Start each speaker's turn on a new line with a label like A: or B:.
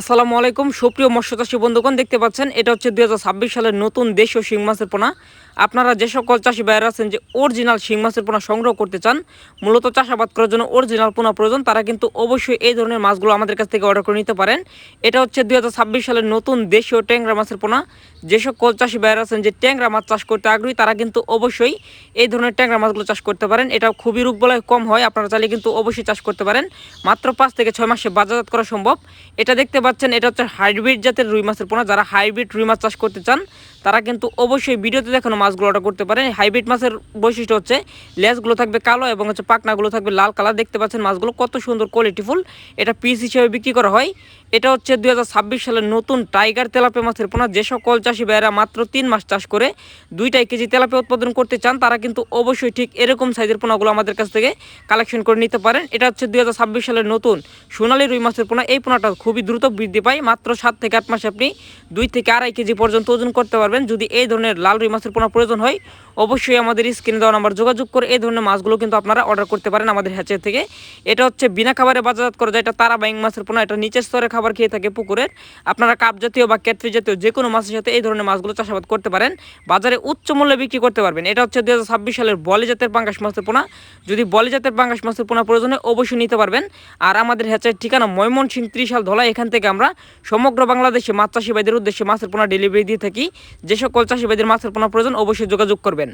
A: আসসালামু আলাইকুম সুপ্রিয় মৎস্যচাষী বন্ধুগণ, দেখতে পাচ্ছেন এটা হচ্ছে 2026 সালের নতুন দেশীয় শিং মাছের পোনা। আপনারা যে সকল চাষি ভাইয়েরা আছেন যে অরিজিনাল শিং মাছের পোনা সংগ্রহ করতে চান, মূলত চাষাবাদ করার জন্য অরিজিনাল পোনা প্রয়োজন, তারা কিন্তু অবশ্যই এই ধরনের মাছগুলো আমাদের কাছ থেকে অর্ডার করে নিতে পারেন। এটা হচ্ছে 2026 সালের নতুন দেশীয় ট্যাংরা মাছের পোনা। যে সকল চাষি ভাইয়েরা আছেন যে ট্যাংরা মাছ চাষ করতে আগ্রহী, তারা কিন্তু অবশ্যই এই ধরনের ট্যাংরা মাছগুলো চাষ করতে পারেন। এটা খুবই রোগবালাই কম হয়, আপনারা চাইলে কিন্তু অবশ্যই চাষ করতে পারেন। মাত্র 5 থেকে 6 মাসে বাজারজাত করা সম্ভব। এটা দেখতে পাচ্ছেন, এটা হচ্ছে হাইব্রিড জাতের রুই মাছের পোনা। যারা হাইব্রিড রুই মাছ চাষ করতে চান, তারা কিন্তু অবশ্যই ভিডিওতে দেখানো মাছগুলো অর্ডার করতে পারেন। হাইব্রিড মাছের বৈশিষ্ট্য হচ্ছে লেজগুলো থাকবে কালো এবং হচ্ছে পাখনাগুলো থাকবে লাল কালার। দেখতে পাচ্ছেন মাছগুলো কত সুন্দর কোয়ালিটিফুল। এটা পিস হিসেবে বিক্রি করা হয়। এটা হচ্ছে 2026 সালের নতুন টাইগার তেলাপিয়া মাছের পোনা। যে সকল চাষি ভাইয়েরা মাত্র 3 মাস চাষ করে 2 কেজি তেলাপিয়া উৎপাদন করতে চান, তারা কিন্তু অবশ্যই ঠিক এরকম সাইজের পোনাগুলো আমাদের কাছ থেকে কালেকশন করে নিতে পারেন। এটা হচ্ছে 2026 সালের নতুন সোনালী রুই মাছের পোনা। এই পোনাটা খুবই দ্রুত বৃদ্ধি পায়। মাত্র 7 থেকে 8 মাসে আপনি 2 থেকে 2.5 কেজি পর্যন্ত ওজন করতে পারবেন। যদি এই ধরনের লাল রুই মাছের পোনা প্রয়োজন হয়, অবশ্যই আমাদের স্ক্রিনে দেওয়া নাম্বার যোগাযোগ করে এই ধরনের মাছগুলো কিন্তু আপনারা অর্ডার করতে পারেন আমাদের হ্যাচের থেকে। এটা হচ্ছে বিনা খাবারে বাজারজাত করা যায়। এটা তারা বাইং মাছের পোনা। এটা নিচের স্তরে খাবার খেয়ে থাকে পুকুরের। আপনারা কাপ জাতীয় বা ক্যাটফিশ জাতীয় যে কোনো মাছের সাথে এই ধরনের মাছগুলো চাষাবাদ করতে পারেন, বাজারে উচ্চ মূল্যে বিক্রি করতে পারবেন। এটা হচ্ছে 2026 সালের বলে জাতের পাঙ্গাস মাছের পোনা। যদি বলে জাতের পাঙ্গাস মাছের পোনা প্রয়োজন হয়, অবশ্যই নিতে পারবেন। আর আমাদের হ্যাচের ঠিকানা ময়মনসিংহ 30 ধলা। এখান থেকে আমরা সমগ্র বাংলাদেশে মাছ চাষি ভাইদের উদ্দেশ্যে মাছের পোনা ডেলিভারি দিয়ে থাকি। যে সকল চাষি ভাইদের মাছের পোনা প্রয়োজন, অবশ্যই যোগাযোগ করবেন।